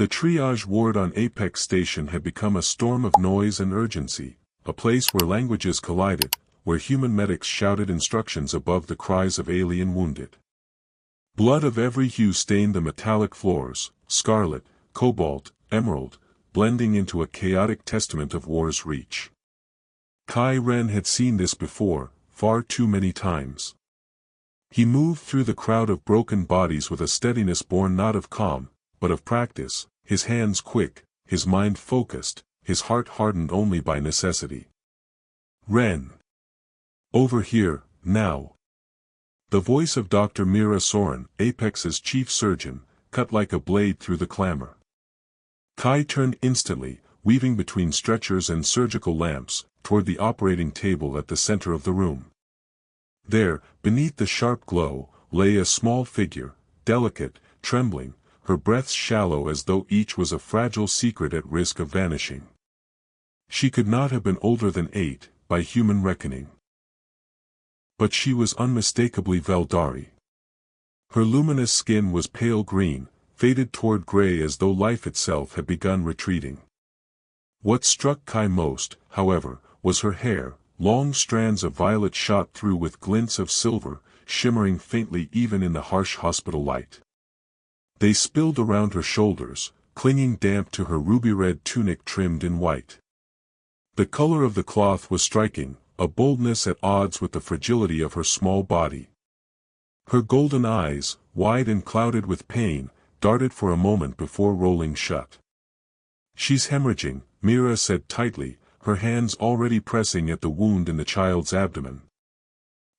The triage ward on Apex Station had become a storm of noise and urgency, a place where languages collided, where human medics shouted instructions above the cries of alien wounded. Blood of every hue stained the metallic floors, scarlet, cobalt, emerald, blending into a chaotic testament of war's reach. Kai Ren had seen this before, far too many times. He moved through the crowd of broken bodies with a steadiness born not of calm, but of practice, his hands quick, his mind focused, his heart hardened only by necessity. Ren. Over here, now. The voice of Dr. Mira Soren, Apex's chief surgeon, cut like a blade through the clamor. Kai turned instantly, weaving between stretchers and surgical lamps, toward the operating table at the center of the room. There, beneath the sharp glow, lay a small figure, delicate, trembling, her breaths shallow as though each was a fragile secret at risk of vanishing. She could not have been older than 8, by human reckoning. But she was unmistakably Veldari. Her luminous skin was pale green, faded toward gray as though life itself had begun retreating. What struck Kai most, however, was her hair, long strands of violet shot through with glints of silver, shimmering faintly even in the harsh hospital light. They spilled around her shoulders, clinging damp to her ruby-red tunic trimmed in white. The color of the cloth was striking, a boldness at odds with the fragility of her small body. Her golden eyes, wide and clouded with pain, darted for a moment before rolling shut. "She's hemorrhaging," Mira said tightly, her hands already pressing at the wound in the child's abdomen.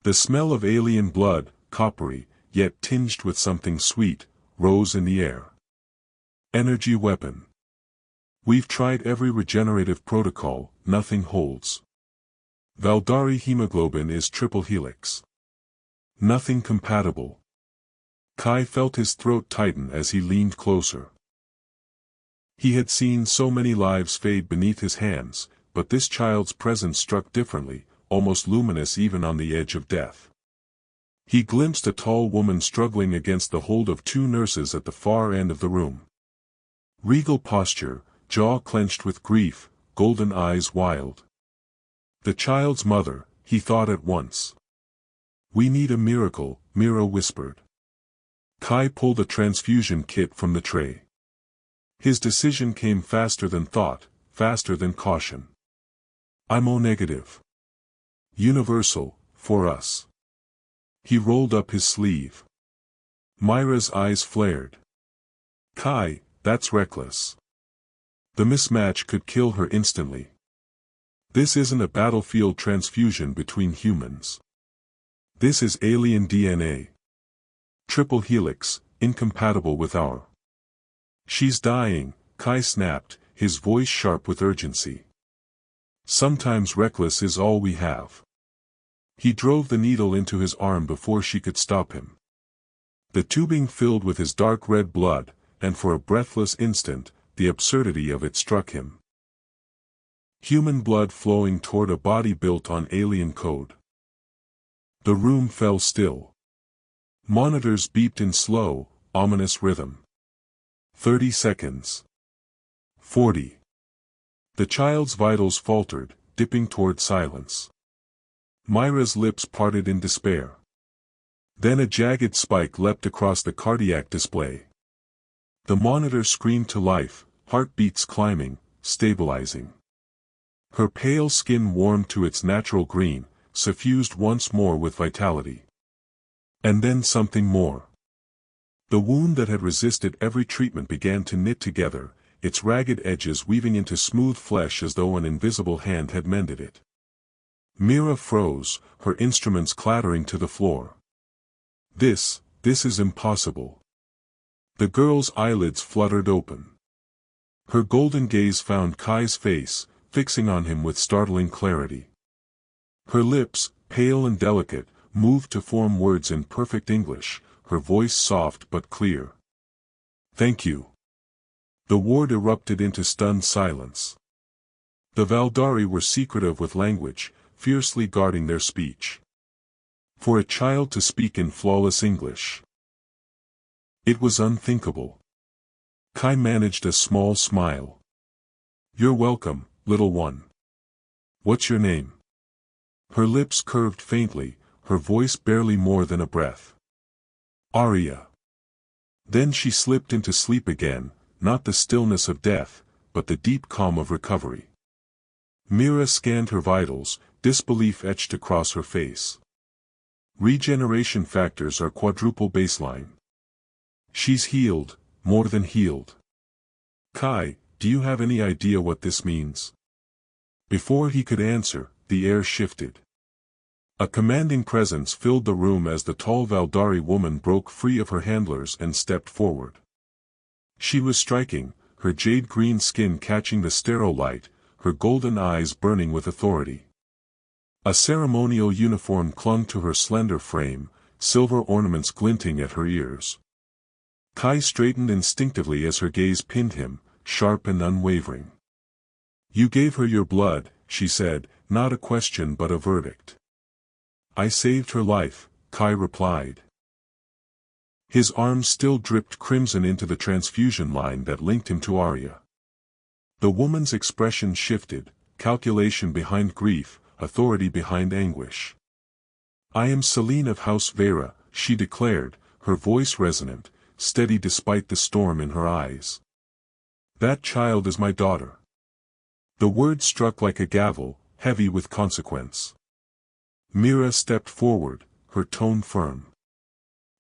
The smell of alien blood, coppery, yet tinged with something sweet, rose in the air. "Energy weapon. We've tried every regenerative protocol, nothing holds. Veldari hemoglobin is triple helix. Nothing compatible." Kai felt his throat tighten as he leaned closer. He had seen so many lives fade beneath his hands, but this child's presence struck differently, almost luminous even on the edge of death. He glimpsed a tall woman struggling against the hold of 2 nurses at the far end of the room. Regal posture, jaw clenched with grief, golden eyes wild. The child's mother, he thought at once. "We need a miracle," Mira whispered. Kai pulled a transfusion kit from the tray. His decision came faster than thought, faster than caution. "I'm O-negative. Universal, for us." He rolled up his sleeve. Myra's eyes flared. "Kai, that's reckless. The mismatch could kill her instantly. This isn't a battlefield transfusion between humans. This is alien DNA. Triple helix, incompatible with our." "She's dying," Kai snapped, his voice sharp with urgency. "Sometimes reckless is all we have." He drove the needle into his arm before she could stop him. The tubing filled with his dark red blood, and for a breathless instant, the absurdity of it struck him. Human blood flowing toward a body built on alien code. The room fell still. Monitors beeped in slow, ominous rhythm. 30 seconds. 40. The child's vitals faltered, dipping toward silence. Myra's lips parted in despair. Then a jagged spike leapt across the cardiac display. The monitor screamed to life, heartbeats climbing, stabilizing. Her pale skin warmed to its natural green, suffused once more with vitality. And then something more. The wound that had resisted every treatment began to knit together, its ragged edges weaving into smooth flesh as though an invisible hand had mended it. Mira froze, her instruments clattering to the floor. This is impossible." The girl's eyelids fluttered open. Her golden gaze found Kai's face, fixing on him with startling clarity. Her lips, pale and delicate, moved to form words in perfect English, her voice soft but clear. "Thank you." The ward erupted into stunned silence. The Veldari were secretive with language, fiercely guarding their speech. For a child to speak in flawless English. It was unthinkable. Kai managed a small smile. You're welcome, little one. What's your name? Her lips curved faintly, her voice barely more than a breath. Arya. Then she slipped into sleep again, not the stillness of death, but the deep calm of recovery. Mira scanned her vitals, disbelief etched across her face. Regeneration factors are quadruple baseline. She's healed, more than healed. Kai, do you have any idea what this means? Before he could answer, the air shifted. A commanding presence filled the room as the tall Valdari woman broke free of her handlers and stepped forward. She was striking, her jade-green skin catching the sterile light, her golden eyes burning with authority. A ceremonial uniform clung to her slender frame, silver ornaments glinting at her ears. Kai straightened instinctively as her gaze pinned him, sharp and unwavering. You gave her your blood, she said, not a question but a verdict. I saved her life, Kai replied. His arms still dripped crimson into the transfusion line that linked him to Arya. The woman's expression shifted, calculation behind grief, authority behind anguish. I am Selene of House Vera, she declared, her voice resonant, steady despite the storm in her eyes. That child is my daughter. The word struck like a gavel, heavy with consequence. Mira stepped forward, her tone firm.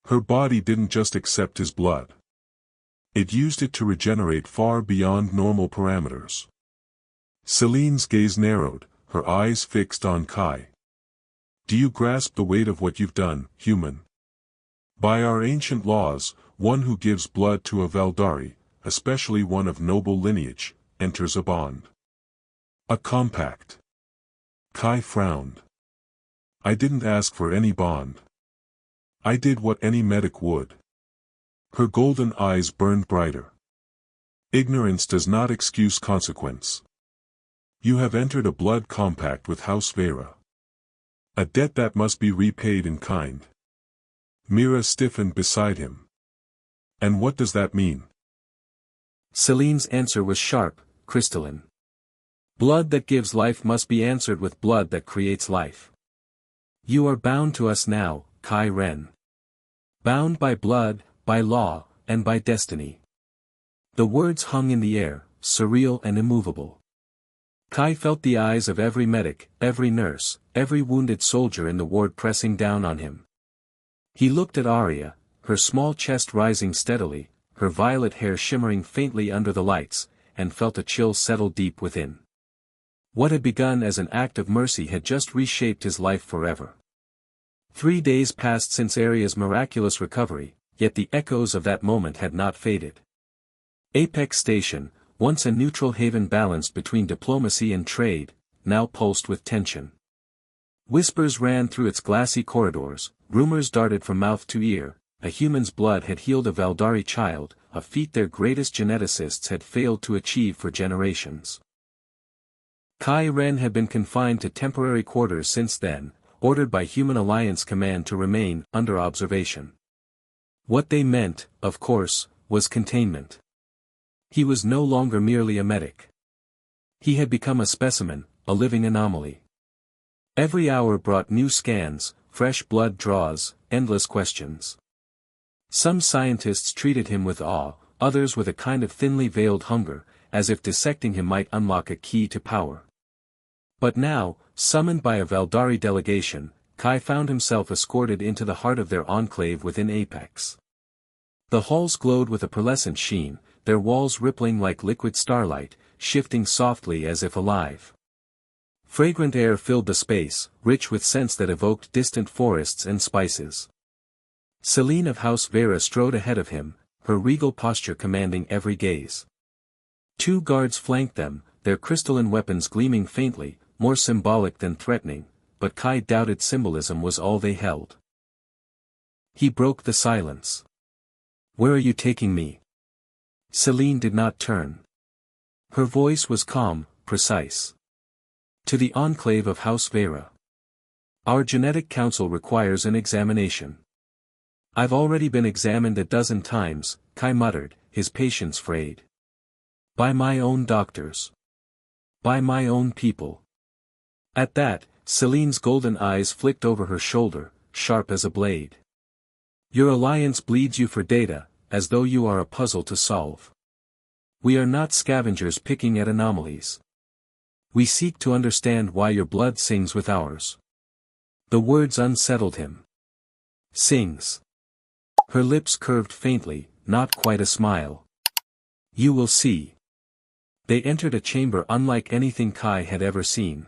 Her body didn't just accept his blood. It used it to regenerate far beyond normal parameters. Selene's gaze narrowed, her eyes fixed on Kai. Do you grasp the weight of what you've done, human? By our ancient laws, one who gives blood to a Valdari, especially one of noble lineage, enters a bond. A compact. Kai frowned. I didn't ask for any bond. I did what any medic would. Her golden eyes burned brighter. Ignorance does not excuse consequence. You have entered a blood compact with House Vera. A debt that must be repaid in kind. Mira stiffened beside him. And what does that mean? Selene's answer was sharp, crystalline. Blood that gives life must be answered with blood that creates life. You are bound to us now, Kai Ren. Bound by blood, by law, and by destiny. The words hung in the air, surreal and immovable. Kai felt the eyes of every medic, every nurse, every wounded soldier in the ward pressing down on him. He looked at Arya, her small chest rising steadily, her violet hair shimmering faintly under the lights, and felt a chill settle deep within. What had begun as an act of mercy had just reshaped his life forever. 3 days passed since Arya's miraculous recovery, yet the echoes of that moment had not faded. Apex Station, once a neutral haven balanced between diplomacy and trade, now pulsed with tension. Whispers ran through its glassy corridors, rumors darted from mouth to ear. A human's blood had healed a Valdari child, a feat their greatest geneticists had failed to achieve for generations. Kai Ren had been confined to temporary quarters since then, ordered by Human Alliance Command to remain under observation. What they meant, of course, was containment. He was no longer merely a medic. He had become a specimen, a living anomaly. Every hour brought new scans, fresh blood draws, endless questions. Some scientists treated him with awe, others with a kind of thinly veiled hunger, as if dissecting him might unlock a key to power. But now, summoned by a Valdari delegation, Kai found himself escorted into the heart of their enclave within Apex. The halls glowed with a pearlescent sheen, their walls rippling like liquid starlight, shifting softly as if alive. Fragrant air filled the space, rich with scents that evoked distant forests and spices. Selene of House Vera strode ahead of him, her regal posture commanding every gaze. 2 guards flanked them, their crystalline weapons gleaming faintly, more symbolic than threatening, but Kai doubted symbolism was all they held. He broke the silence. Where are you taking me? Selene did not turn. Her voice was calm, precise. To the enclave of House Vera. Our genetic council requires an examination. I've already been examined a dozen times, Kai muttered, his patience frayed. By my own doctors. By my own people. At that, Celine's golden eyes flicked over her shoulder, sharp as a blade. Your alliance bleeds you for data, as though you are a puzzle to solve. We are not scavengers picking at anomalies. We seek to understand why your blood sings with ours. The words unsettled him. Sings. Her lips curved faintly, not quite a smile. You will see. They entered a chamber unlike anything Kai had ever seen.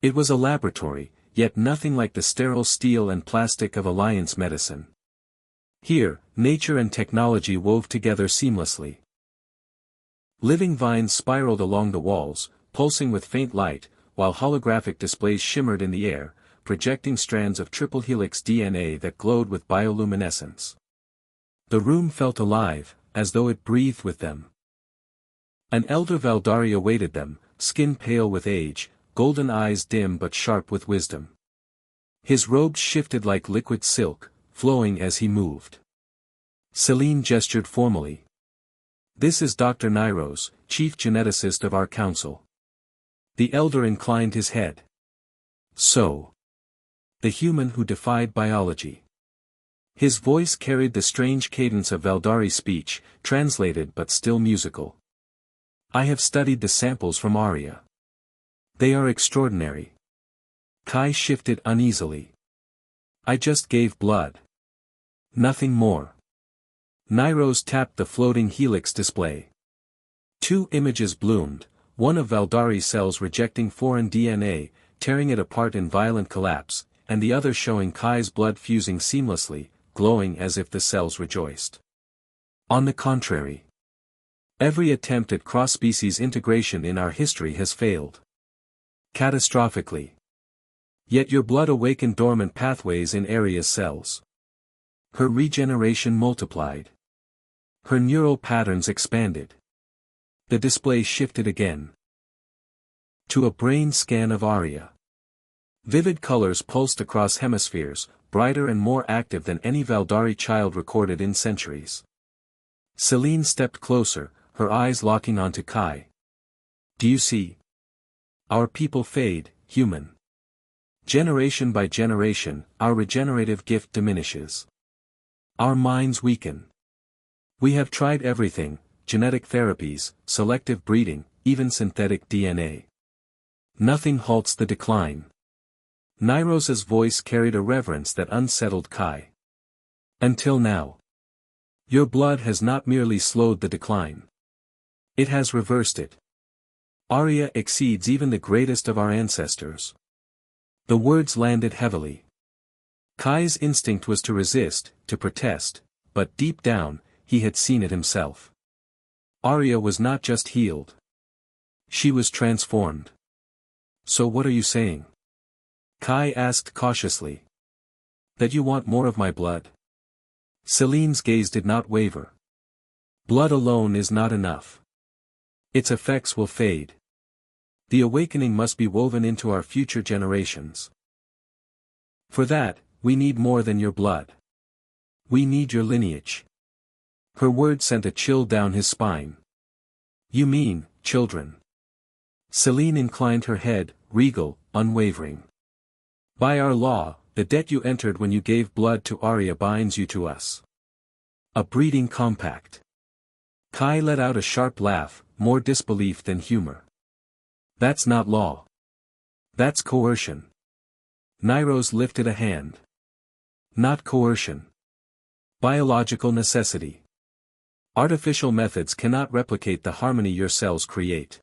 It was a laboratory, yet nothing like the sterile steel and plastic of Alliance medicine. Here, nature and technology wove together seamlessly. Living vines spiraled along the walls, pulsing with faint light, while holographic displays shimmered in the air, projecting strands of triple helix DNA that glowed with bioluminescence. The room felt alive, as though it breathed with them. An elder Valdari awaited them, skin pale with age, golden eyes dim but sharp with wisdom. His robes shifted like liquid silk, flowing as he moved. Celine gestured formally. This is Dr. Nairos, chief geneticist of our council. The elder inclined his head. So. The human who defied biology. His voice carried the strange cadence of Valdari speech, translated but still musical. I have studied the samples from Aria. They are extraordinary. Kai shifted uneasily. I just gave blood. Nothing more. Nairos tapped the floating helix display. Two images bloomed, one of Valdari's cells rejecting foreign DNA, tearing it apart in violent collapse, and the other showing Kai's blood fusing seamlessly, glowing as if the cells rejoiced. On the contrary. Every attempt at cross-species integration in our history has failed. Catastrophically. Yet your blood awakened dormant pathways in Aria's cells. Her regeneration multiplied. Her neural patterns expanded. The display shifted again. To a brain scan of Aria. Vivid colors pulsed across hemispheres, brighter and more active than any Valdari child recorded in centuries. Celine stepped closer, her eyes locking onto Kai. Do you see? Our people fade, human. Generation by generation, our regenerative gift diminishes. Our minds weaken. We have tried everything, genetic therapies, selective breeding, even synthetic DNA. Nothing halts the decline. Nairos's voice carried a reverence that unsettled Kai. Until now. Your blood has not merely slowed the decline. It has reversed it. Aria exceeds even the greatest of our ancestors. The words landed heavily. Kai's instinct was to resist, to protest, but deep down, he had seen it himself. Aria was not just healed. She was transformed. So what are you saying? Kai asked cautiously. That you want more of my blood? Celine's gaze did not waver. Blood alone is not enough. Its effects will fade. The awakening must be woven into our future generations. For that, we need more than your blood. We need your lineage. Her words sent a chill down his spine. You mean, children. Celine inclined her head, regal, unwavering. By our law, the debt you entered when you gave blood to Aria binds you to us. A breeding compact. Kai let out a sharp laugh, more disbelief than humor. That's not law. That's coercion. Nairos lifted a hand. Not coercion. Biological necessity. Artificial methods cannot replicate the harmony your cells create.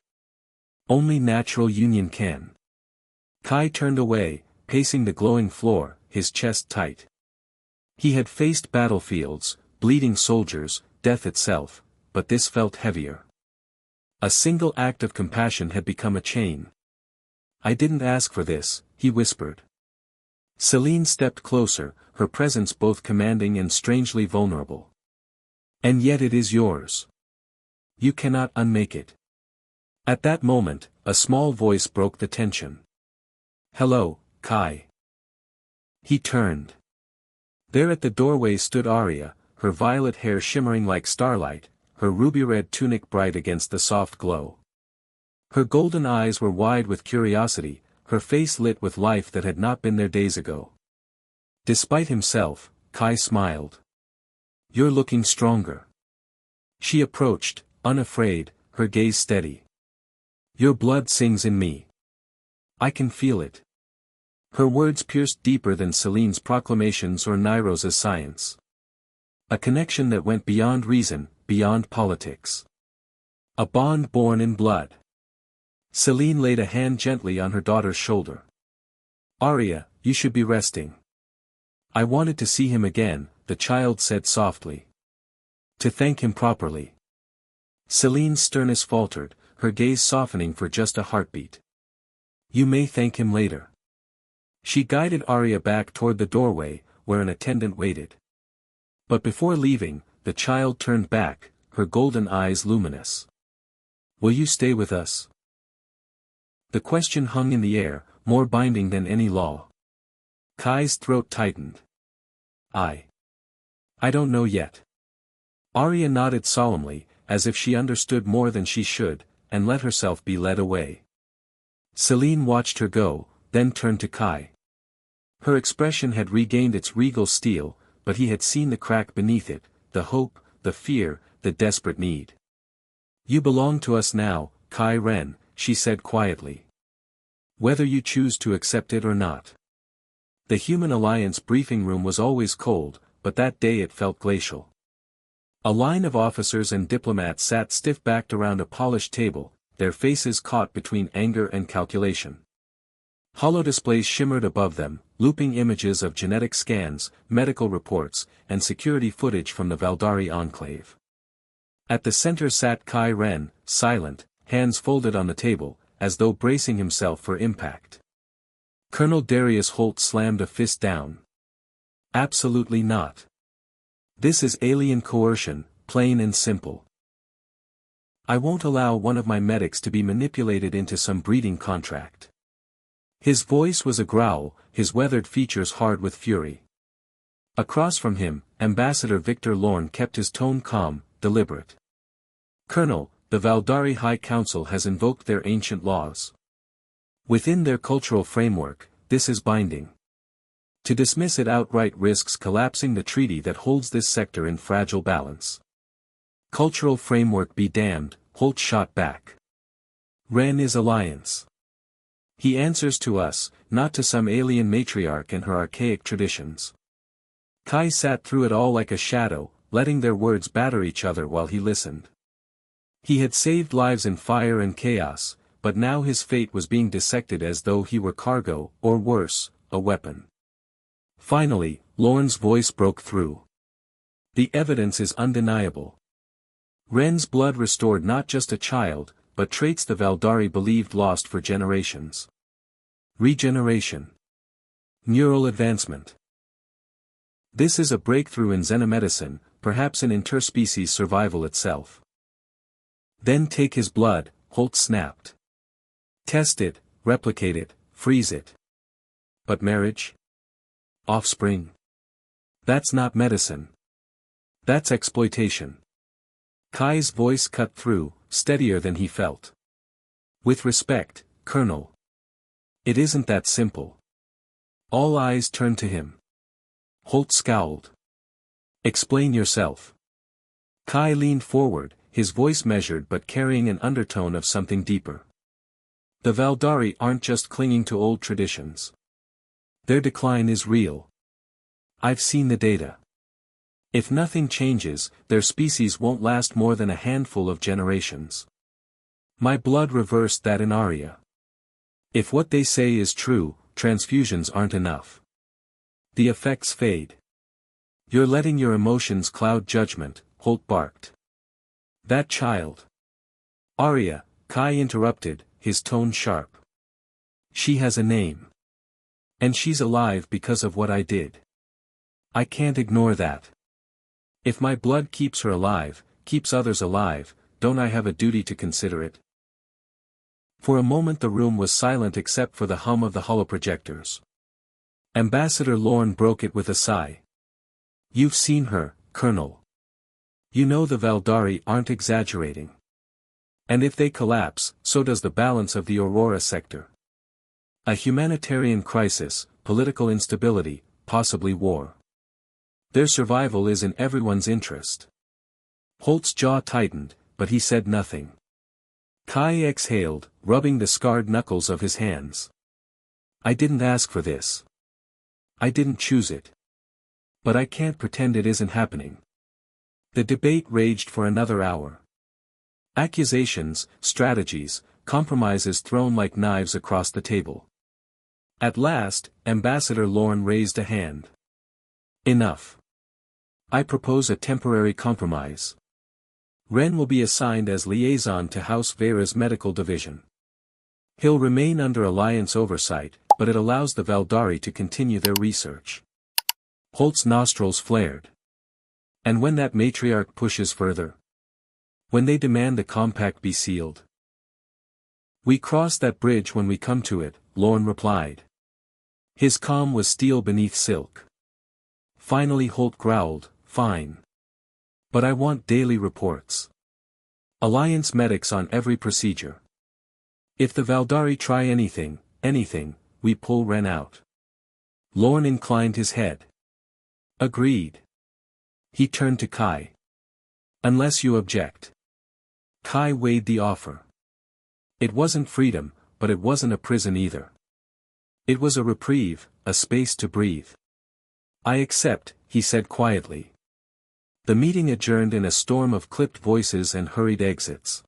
Only natural union can. Kai turned away, pacing the glowing floor, his chest tight. He had faced battlefields, bleeding soldiers, death itself, but this felt heavier. A single act of compassion had become a chain. I didn't ask for this, he whispered. Celine stepped closer, her presence both commanding and strangely vulnerable. And yet it is yours. You cannot unmake it. At that moment, a small voice broke the tension. Hello, Kai. He turned. There at the doorway stood Aria, her violet hair shimmering like starlight, her ruby-red tunic bright against the soft glow. Her golden eyes were wide with curiosity, her face lit with life that had not been there days ago. Despite himself, Kai smiled. "You're looking stronger." She approached, unafraid, her gaze steady. "Your blood sings in me. I can feel it." Her words pierced deeper than Celine's proclamations or Nairo's science. A connection that went beyond reason, beyond politics. A bond born in blood. Celine laid a hand gently on her daughter's shoulder. "Arya, you should be resting." "I wanted to see him again," the child said softly. "To thank him properly." Celine's sternness faltered, her gaze softening for just a heartbeat. "You may thank him later." She guided Arya back toward the doorway, where an attendant waited. But before leaving, the child turned back, her golden eyes luminous. "Will you stay with us?" The question hung in the air, more binding than any law. Kai's throat tightened. I don't know yet." Arya nodded solemnly, as if she understood more than she should, and let herself be led away. Celine watched her go, then turned to Kai. Her expression had regained its regal steel, but he had seen the crack beneath it, the hope, the fear, the desperate need. "You belong to us now, Kai Ren," she said quietly. "Whether you choose to accept it or not." The Human Alliance briefing room was always cold, but that day it felt glacial. A line of officers and diplomats sat stiff-backed around a polished table, their faces caught between anger and calculation. Holodisplays shimmered above them, looping images of genetic scans, medical reports, and security footage from the Valdari enclave. At the center sat Kai Ren, silent, hands folded on the table, as though bracing himself for impact. Colonel Darius Holt slammed a fist down. "Absolutely not. This is alien coercion, plain and simple. I won't allow one of my medics to be manipulated into some breeding contract." His voice was a growl, his weathered features hard with fury. Across from him, Ambassador Victor Lorne kept his tone calm, deliberate. "Colonel, the Valdari High Council has invoked their ancient laws. Within their cultural framework, this is binding. To dismiss it outright risks collapsing the treaty that holds this sector in fragile balance." "Cultural framework be damned," Holt shot back. "Ren is alliance. He answers to us, not to some alien matriarch and her archaic traditions." Kai sat through it all like a shadow, letting their words batter each other while he listened. He had saved lives in fire and chaos, but now his fate was being dissected as though he were cargo, or worse, a weapon. Finally, Lorne's voice broke through. "The evidence is undeniable. Ren's blood restored not just a child, but traits the Valdari believed lost for generations. Regeneration. Neural advancement. This is a breakthrough in xenomedicine, perhaps in interspecies survival itself." "Then take his blood," Holt snapped. "Test it, replicate it, freeze it. But marriage? Offspring? That's not medicine. That's exploitation." Kai's voice cut through, steadier than he felt. "With respect, Colonel. It isn't that simple." All eyes turned to him. Holt scowled. "Explain yourself." Kai leaned forward, his voice measured but carrying an undertone of something deeper. "The Valdari aren't just clinging to old traditions. Their decline is real. I've seen the data. If nothing changes, their species won't last more than a handful of generations. My blood reversed that in Arya. If what they say is true, transfusions aren't enough. The effects fade. You're letting your emotions cloud judgment," Holt barked. "That child." "Arya," Kai interrupted, his tone sharp. "She has a name. And she's alive because of what I did. I can't ignore that. If my blood keeps her alive, keeps others alive, don't I have a duty to consider it?" For a moment the room was silent except for the hum of the holoprojectors. Ambassador Lorne broke it with a sigh. "You've seen her, Colonel. You know the Valdari aren't exaggerating. And if they collapse, so does the balance of the Aurora sector. A humanitarian crisis, political instability, possibly war. Their survival is in everyone's interest. Holt's jaw tightened, but he said nothing. Kai exhaled, rubbing the scarred knuckles of his hands. I didn't ask for this. I didn't choose it. But I can't pretend it isn't happening. The debate raged for another hour. Accusations, strategies, compromises thrown like knives across the table. At last, Ambassador Lorne raised a hand. Enough. I propose a temporary compromise. Ren will be assigned as liaison to House Vera's medical division. He'll remain under Alliance oversight, but it allows the Valdari to continue their research. Holt's nostrils flared. And when that matriarch pushes further? When they demand the compact be sealed? We cross that bridge when we come to it, Lorne replied. His calm was steel beneath silk. Finally Holt growled, fine. But I want daily reports. Alliance medics on every procedure. If the Valdari try anything, we pull Ren out. Lorne inclined his head. Agreed. He turned to Kai. Unless you object. Kai weighed the offer. It wasn't freedom, but it wasn't a prison either. It was a reprieve, a space to breathe. I accept, he said quietly. The meeting adjourned in a storm of clipped voices and hurried exits.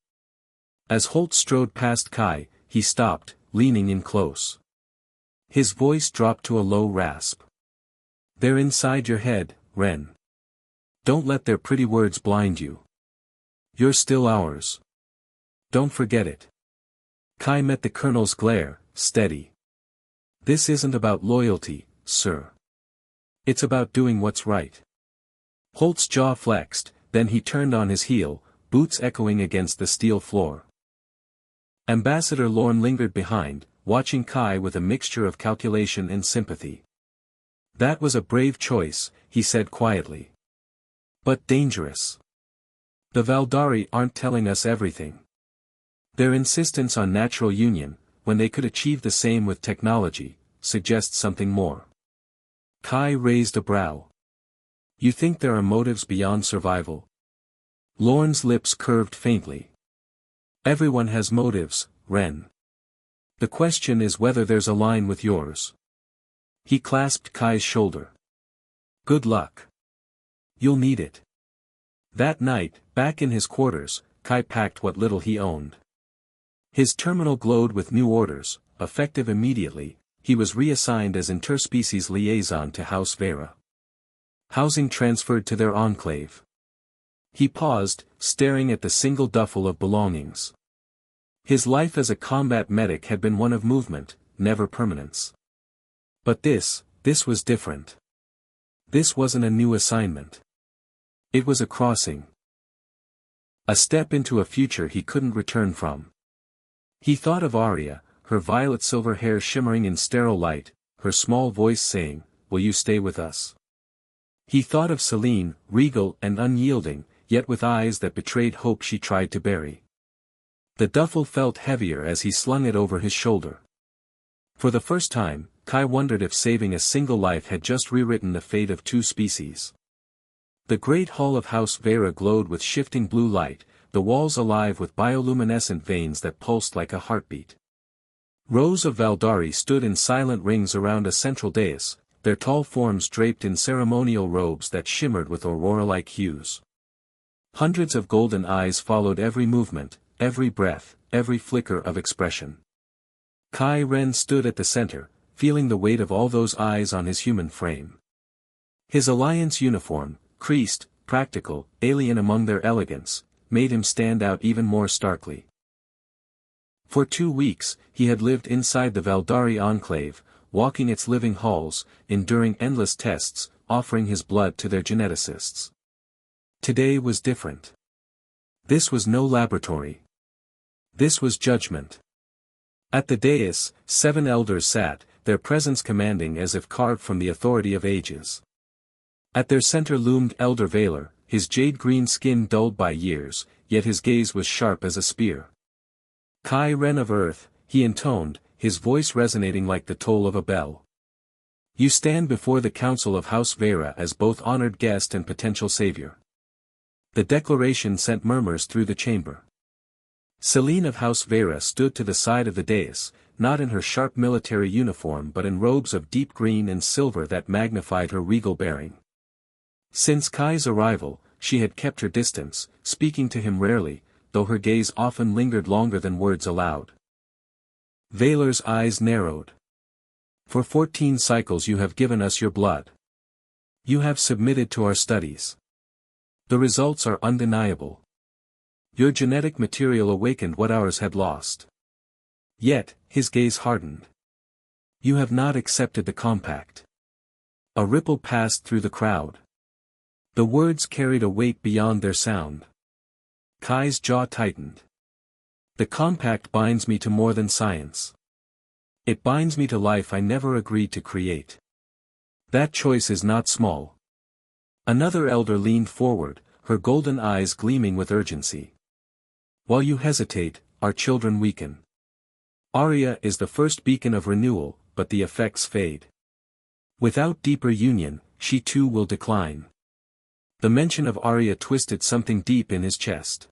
As Holt strode past Kai, he stopped, leaning in close. His voice dropped to a low rasp. They're inside your head, Ren. Don't let their pretty words blind you. You're still ours. Don't forget it. Kai met the colonel's glare, steady. This isn't about loyalty, sir. It's about doing what's right. Holt's jaw flexed, then he turned on his heel, boots echoing against the steel floor. Ambassador Lorne lingered behind, watching Kai with a mixture of calculation and sympathy. That was a brave choice, he said quietly. But dangerous. The Valdari aren't telling us everything. Their insistence on natural union, when they could achieve the same with technology, suggests something more. Kai raised a brow. You think there are motives beyond survival? Lorne's lips curved faintly. Everyone has motives, Ren. The question is whether there's a line with yours. He clasped Kai's shoulder. Good luck. You'll need it. That night, back in his quarters, Kai packed what little he owned. His terminal glowed with new orders, effective immediately. He was reassigned as interspecies liaison to House Vera. Housing transferred to their enclave. He paused, staring at the single duffel of belongings. His life as a combat medic had been one of movement, never permanence. But this was different. This wasn't a new assignment. It was a crossing. A step into a future he couldn't return from. He thought of Arya, her violet silver hair shimmering in sterile light, her small voice saying, "Will you stay with us?" He thought of Celine, regal and unyielding, yet with eyes that betrayed hope she tried to bury. The duffel felt heavier as he slung it over his shoulder. For the first time, Kai wondered if saving a single life had just rewritten the fate of two species. The great hall of House Vera glowed with shifting blue light, the walls alive with bioluminescent veins that pulsed like a heartbeat. Rows of Valdari stood in silent rings around a central dais, their tall forms draped in ceremonial robes that shimmered with aurora-like hues. Hundreds of golden eyes followed every movement, every breath, every flicker of expression. Kai Ren stood at the center, feeling the weight of all those eyes on his human frame. His alliance uniform, creased, practical, alien among their elegance, made him stand out even more starkly. For 2 weeks, he had lived inside the Valdari enclave, walking its living halls, enduring endless tests, offering his blood to their geneticists. Today was different. This was no laboratory. This was judgment. At the dais, 7 elders sat, their presence commanding as if carved from the authority of ages. At their center loomed Elder Valor, his jade-green skin dulled by years, yet his gaze was sharp as a spear. Kai Ren of Earth, he intoned, his voice resonating like the toll of a bell. You stand before the council of House Vera as both honored guest and potential savior. The declaration sent murmurs through the chamber. Selene of House Vera stood to the side of the dais, not in her sharp military uniform but in robes of deep green and silver that magnified her regal bearing. Since Kai's arrival, she had kept her distance, speaking to him rarely, though her gaze often lingered longer than words allowed. Vaylor's eyes narrowed. For 14 cycles you have given us your blood. You have submitted to our studies. The results are undeniable. Your genetic material awakened what ours had lost. Yet, his gaze hardened. You have not accepted the compact. A ripple passed through the crowd. The words carried a weight beyond their sound. Kai's jaw tightened. The compact binds me to more than science. It binds me to life I never agreed to create. That choice is not small. Another elder leaned forward, her golden eyes gleaming with urgency. While you hesitate, our children weaken. Arya is the first beacon of renewal, but the effects fade. Without deeper union, she too will decline. The mention of Arya twisted something deep in his chest.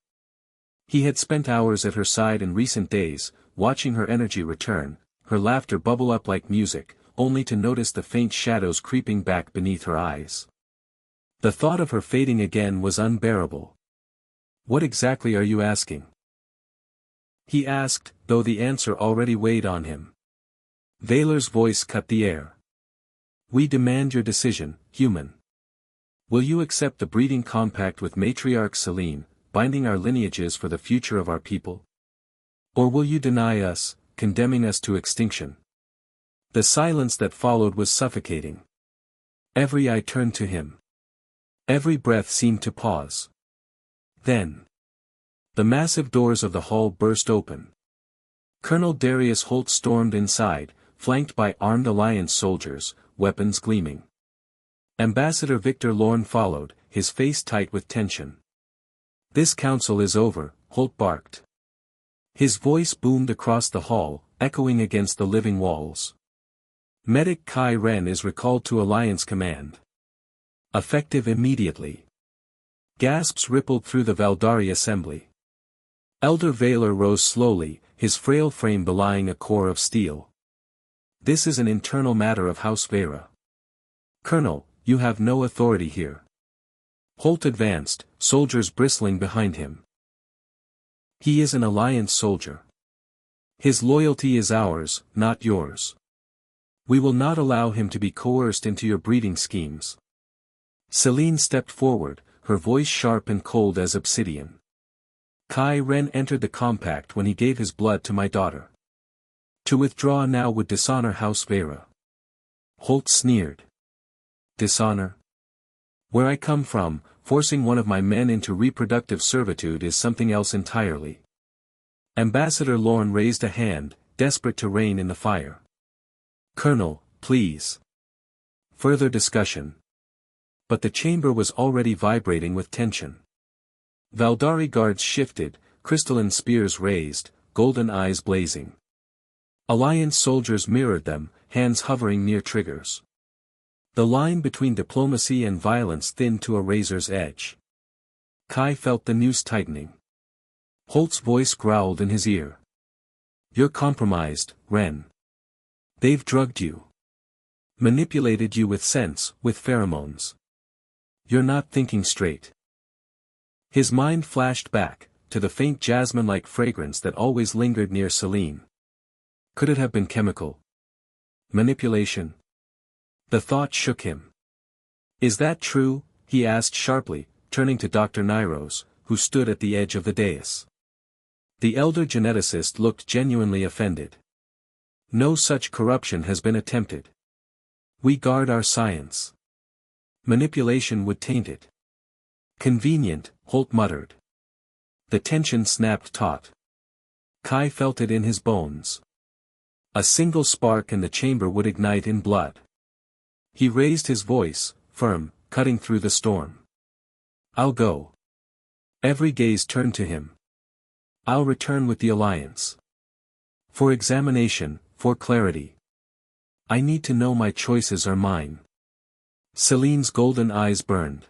He had spent hours at her side in recent days, watching her energy return, her laughter bubble up like music, only to notice the faint shadows creeping back beneath her eyes. The thought of her fading again was unbearable. What exactly are you asking? He asked, though the answer already weighed on him. Vaylor's voice cut the air. We demand your decision, human. Will you accept the breeding compact with matriarch Selene, binding our lineages for the future of our people? Or will you deny us, condemning us to extinction? The silence that followed was suffocating. Every eye turned to him. Every breath seemed to pause. Then, the massive doors of the hall burst open. Colonel Darius Holt stormed inside, flanked by armed Alliance soldiers, weapons gleaming. Ambassador Victor Lorne followed, his face tight with tension. This council is over, Holt barked. His voice boomed across the hall, echoing against the living walls. Medic Kai Ren is recalled to Alliance Command. Effective immediately. Gasps rippled through the Valdari assembly. Elder Vaylor rose slowly, his frail frame belying a core of steel. This is an internal matter of House Vera. Colonel, you have no authority here. Holt advanced, soldiers bristling behind him. He is an Alliance soldier. His loyalty is ours, not yours. We will not allow him to be coerced into your breeding schemes. Selene stepped forward, her voice sharp and cold as obsidian. Kai Ren entered the compact when he gave his blood to my daughter. To withdraw now would dishonor House Vera. Holt sneered. Dishonor? Where I come from, forcing one of my men into reproductive servitude is something else entirely. Ambassador Lorne raised a hand, desperate to rein in the fire. Colonel, please. Further discussion. But the chamber was already vibrating with tension. Valdari guards shifted, crystalline spears raised, golden eyes blazing. Alliance soldiers mirrored them, hands hovering near triggers. The line between diplomacy and violence thinned to a razor's edge. Kai felt the noose tightening. Holt's voice growled in his ear. You're compromised, Ren. They've drugged you. Manipulated you with sense, with pheromones. You're not thinking straight. His mind flashed back, to the faint jasmine-like fragrance that always lingered near Selene. Could it have been chemical? Manipulation? The thought shook him. Is that true? He asked sharply, turning to Dr. Nyros, who stood at the edge of the dais. The elder geneticist looked genuinely offended. No such corruption has been attempted. We guard our science. Manipulation would taint it. Convenient, Holt muttered. The tension snapped taut. Kai felt it in his bones. A single spark and the chamber would ignite in blood. He raised his voice, firm, cutting through the storm. I'll go. Every gaze turned to him. I'll return with the Alliance. For examination, for clarity. I need to know my choices are mine. Celine's golden eyes burned.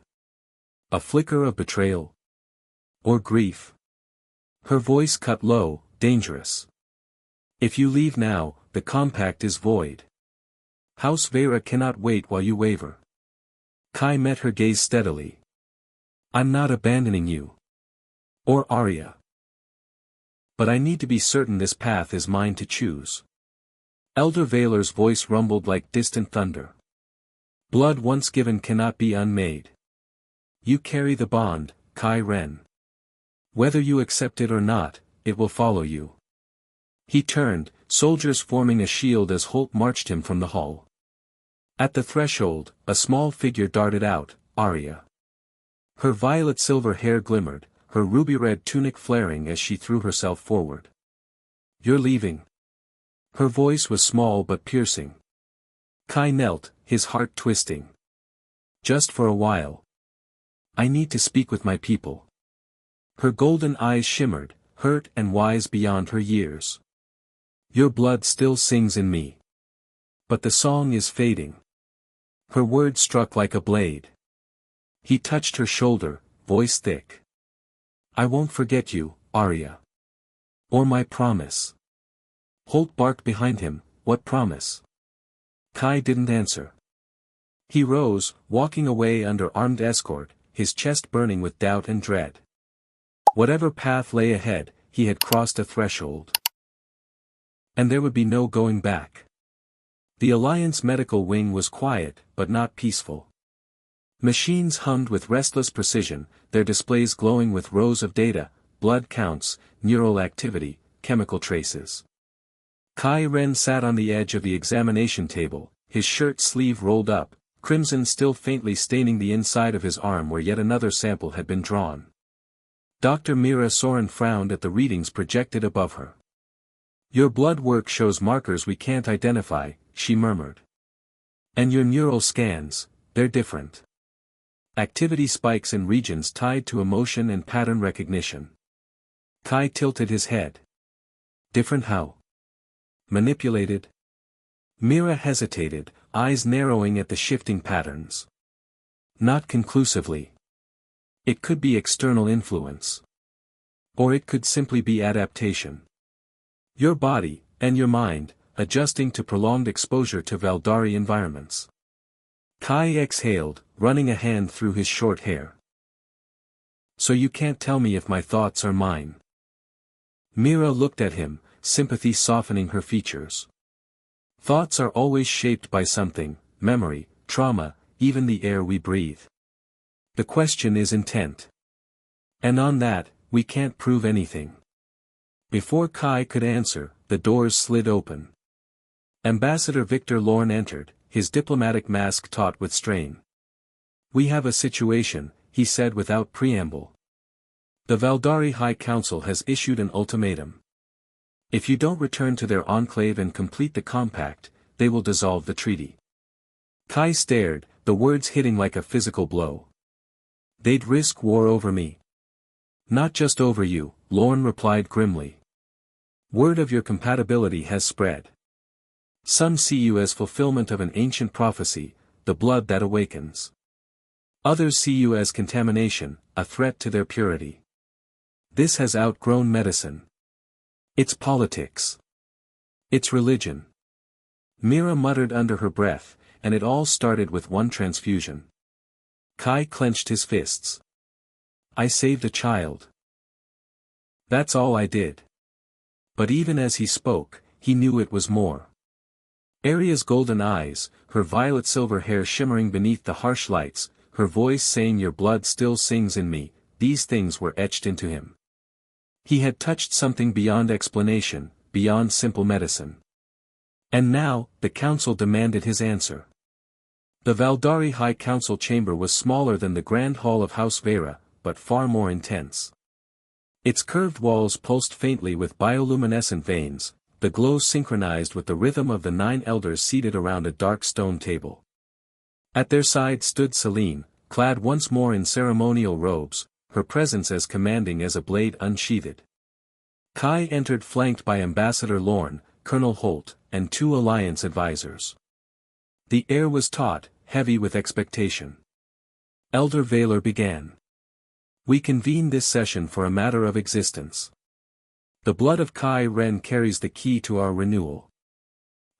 A flicker of betrayal? Or grief? Her voice cut low, dangerous. If you leave now, the compact is void. House Vera cannot wait while you waver. Kai met her gaze steadily. I'm not abandoning you. Or Arya. But I need to be certain this path is mine to choose. Elder Vaylor's voice rumbled like distant thunder. Blood once given cannot be unmade. You carry the bond, Kai Ren. Whether you accept it or not, it will follow you. He turned, soldiers forming a shield as Holt marched him from the hall. At the threshold, a small figure darted out, Arya. Her violet-silver hair glimmered, her ruby-red tunic flaring as she threw herself forward. You're leaving. Her voice was small but piercing. Kai knelt, his heart twisting. Just for a while. I need to speak with my people. Her golden eyes shimmered, hurt and wise beyond her years. Your blood still sings in me. But the song is fading. Her words struck like a blade. He touched her shoulder, voice thick. I won't forget you, Arya. Or my promise. Holt barked behind him, what promise? Kai didn't answer. He rose, walking away under armed escort, his chest burning with doubt and dread. Whatever path lay ahead, he had crossed a threshold. And there would be no going back. The Alliance medical wing was quiet, but not peaceful. Machines hummed with restless precision, their displays glowing with rows of data, blood counts, neural activity, chemical traces. Kai Ren sat on the edge of the examination table, his shirt sleeve rolled up, crimson still faintly staining the inside of his arm where yet another sample had been drawn. Dr. Mira Soren frowned at the readings projected above her. Your blood work shows markers we can't identify, she murmured. And your neural scans, they're different. Activity spikes in regions tied to emotion and pattern recognition. Kai tilted his head. Different how? Manipulated? Mira hesitated, eyes narrowing at the shifting patterns. Not conclusively. It could be external influence. Or it could simply be adaptation. Your body, and your mind, adjusting to prolonged exposure to Valdari environments. Kai exhaled, running a hand through his short hair. So you can't tell me if my thoughts are mine. Mira looked at him, sympathy softening her features. Thoughts are always shaped by something, memory, trauma, even the air we breathe. The question is intent. And on that, we can't prove anything. Before Kai could answer, the doors slid open. Ambassador Victor Lorne entered, his diplomatic mask taut with strain. We have a situation, he said without preamble. The Valdari High Council has issued an ultimatum. If you don't return to their enclave and complete the compact, they will dissolve the treaty. Kai stared, the words hitting like a physical blow. They'd risk war over me. Not just over you, Lorne replied grimly. Word of your compatibility has spread. Some see you as fulfillment of an ancient prophecy, the blood that awakens. Others see you as contamination, a threat to their purity. This has outgrown medicine. It's politics. It's religion. Mira muttered under her breath, and it all started with one transfusion. Kai clenched his fists. I saved a child. That's all I did. But even as he spoke, he knew it was more. Arya's golden eyes, her violet-silver hair shimmering beneath the harsh lights, her voice saying your blood still sings in me, these things were etched into him. He had touched something beyond explanation, beyond simple medicine. And now, the council demanded his answer. The Valdari High Council chamber was smaller than the Grand Hall of House Vera, but far more intense. Its curved walls pulsed faintly with bioluminescent veins, the glow synchronized with the rhythm of the 9 elders seated around a dark stone table. At their side stood Celine, clad once more in ceremonial robes, her presence as commanding as a blade unsheathed. Kai entered flanked by Ambassador Lorne, Colonel Holt, and 2 Alliance advisors. The air was taut, heavy with expectation. Elder Valor began. We convene this session for a matter of existence. The blood of Kai Ren carries the key to our renewal.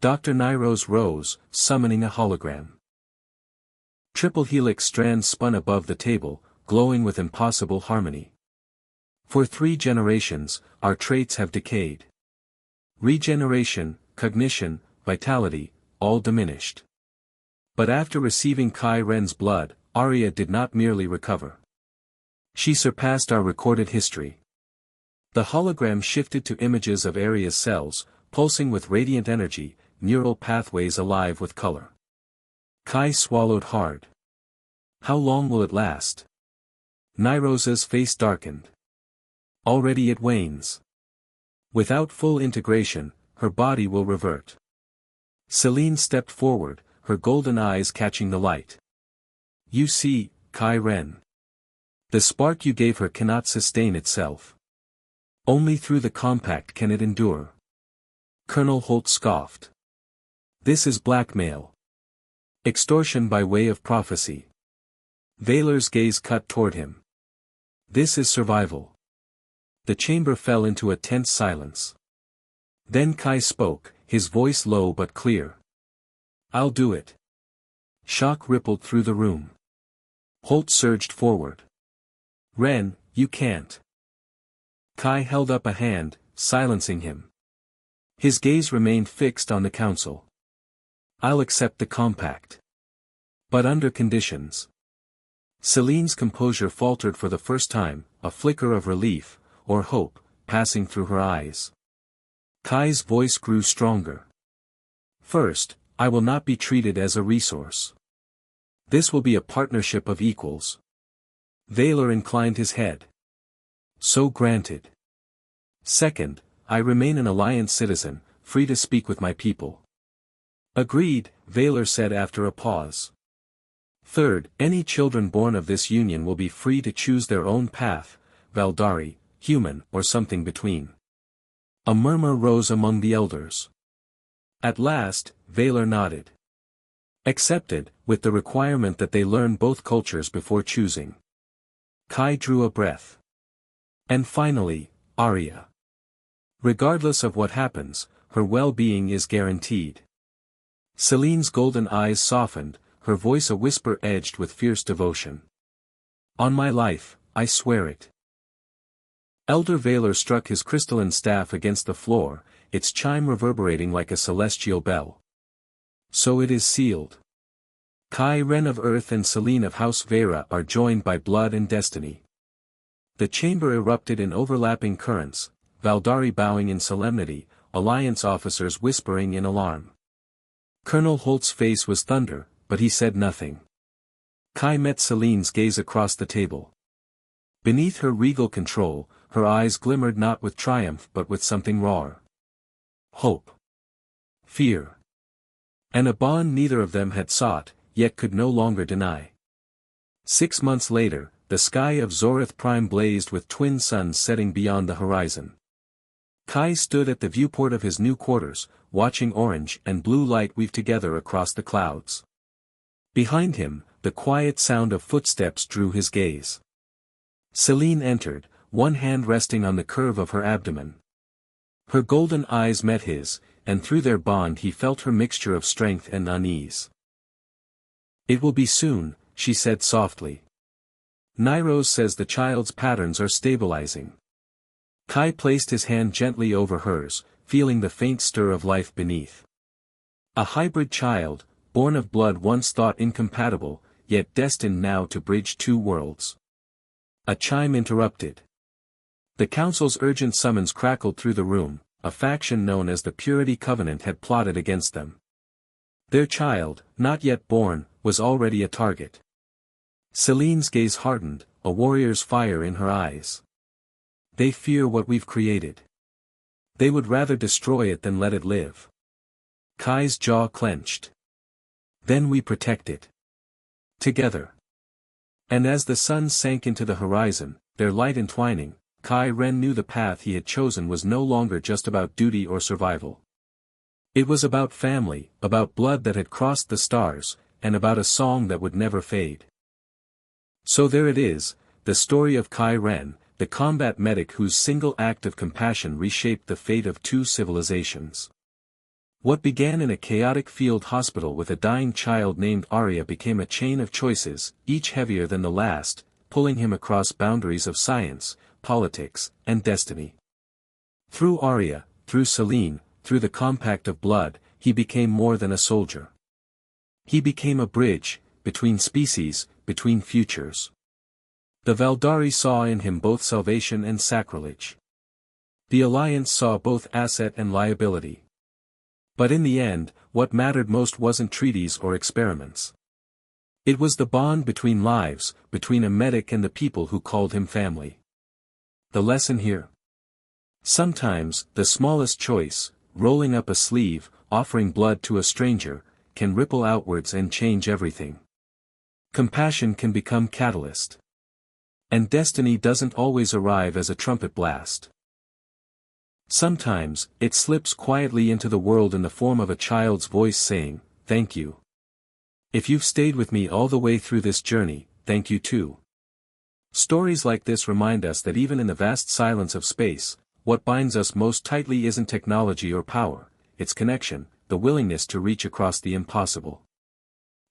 Dr. Nyros rose, summoning a hologram. Triple helix strands spun above the table, glowing with impossible harmony. For 3 generations, our traits have decayed. Regeneration, cognition, vitality, all diminished. But after receiving Kai Ren's blood, Arya did not merely recover. She surpassed our recorded history. The hologram shifted to images of Arya's cells, pulsing with radiant energy, neural pathways alive with color. Kai swallowed hard. How long will it last? Nyrosa's face darkened. Already it wanes. Without full integration, her body will revert. Selene stepped forward, her golden eyes catching the light. You see, Kai Ren. The spark you gave her cannot sustain itself. Only through the compact can it endure. Colonel Holt scoffed. This is blackmail. Extortion by way of prophecy. Valor's gaze cut toward him. This is survival. The chamber fell into a tense silence. Then Kai spoke, his voice low but clear. I'll do it. Shock rippled through the room. Holt surged forward. Ren, you can't. Kai held up a hand, silencing him. His gaze remained fixed on the council. I'll accept the compact. But under conditions. Selene's composure faltered for the first time, a flicker of relief, or hope, passing through her eyes. Kai's voice grew stronger. First, I will not be treated as a resource. This will be a partnership of equals. Valor inclined his head. So granted. Second, I remain an Alliance citizen, free to speak with my people. Agreed, Valor said after a pause. Third, any children born of this union will be free to choose their own path, Valdari, human or something between. A murmur rose among the elders. At last, Valor nodded. Accepted, with the requirement that they learn both cultures before choosing. Kai drew a breath. And finally, Arya. Regardless of what happens, her well-being is guaranteed. Selene's golden eyes softened, her voice a whisper edged with fierce devotion. On my life, I swear it. Elder Valor struck his crystalline staff against the floor, its chime reverberating like a celestial bell. So it is sealed. Kai Ren of Earth and Selene of House Vera are joined by blood and destiny. The chamber erupted in overlapping currents, Valdari bowing in solemnity, Alliance officers whispering in alarm. Colonel Holt's face was thunder, but he said nothing. Kai met Selene's gaze across the table. Beneath her regal control, her eyes glimmered not with triumph but with something rawer. Hope. Fear. And a bond neither of them had sought, yet could no longer deny. 6 months later, the sky of Zorith Prime blazed with twin suns setting beyond the horizon. Kai stood at the viewport of his new quarters, watching orange and blue light weave together across the clouds. Behind him, the quiet sound of footsteps drew his gaze. Selene entered, one hand resting on the curve of her abdomen. Her golden eyes met his, and through their bond he felt her mixture of strength and unease. It will be soon, she said softly. Nyros says the child's patterns are stabilizing. Kai placed his hand gently over hers, feeling the faint stir of life beneath. A hybrid child, born of blood once thought incompatible, yet destined now to bridge 2 worlds. A chime interrupted. The council's urgent summons crackled through the room, a faction known as the Purity Covenant had plotted against them. Their child, not yet born, was already a target. Selene's gaze hardened, a warrior's fire in her eyes. They fear what we've created. They would rather destroy it than let it live. Kai's jaw clenched. Then we protect it. Together. And as the sun sank into the horizon, their light entwining, Kai Ren knew the path he had chosen was no longer just about duty or survival. It was about family, about blood that had crossed the stars, and about a song that would never fade. So there it is, the story of Kai Ren, the combat medic whose single act of compassion reshaped the fate of two civilizations. What began in a chaotic field hospital with a dying child named Arya became a chain of choices, each heavier than the last, pulling him across boundaries of science, politics, and destiny. Through Arya, through Selene, through the compact of blood, he became more than a soldier. He became a bridge, between species, between futures. The Valdari saw in him both salvation and sacrilege. The Alliance saw both asset and liability. But in the end, what mattered most wasn't treaties or experiments. It was the bond between lives, between a medic and the people who called him family. The lesson here? Sometimes, the smallest choice, rolling up a sleeve, offering blood to a stranger, can ripple outwards and change everything. Compassion can become catalyst. And destiny doesn't always arrive as a trumpet blast. Sometimes, it slips quietly into the world in the form of a child's voice saying, "Thank you. If you've stayed with me all the way through this journey, thank you too." Stories like this remind us that even in the vast silence of space, what binds us most tightly isn't technology or power, it's connection, the willingness to reach across the impossible.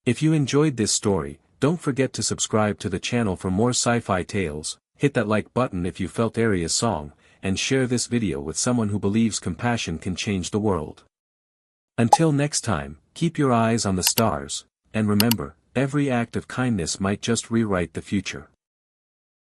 If you enjoyed this story, don't forget to subscribe to the channel for more sci-fi tales, hit that like button if you felt Arya's song, and share this video with someone who believes compassion can change the world. Until next time, keep your eyes on the stars, and remember, every act of kindness might just rewrite the future.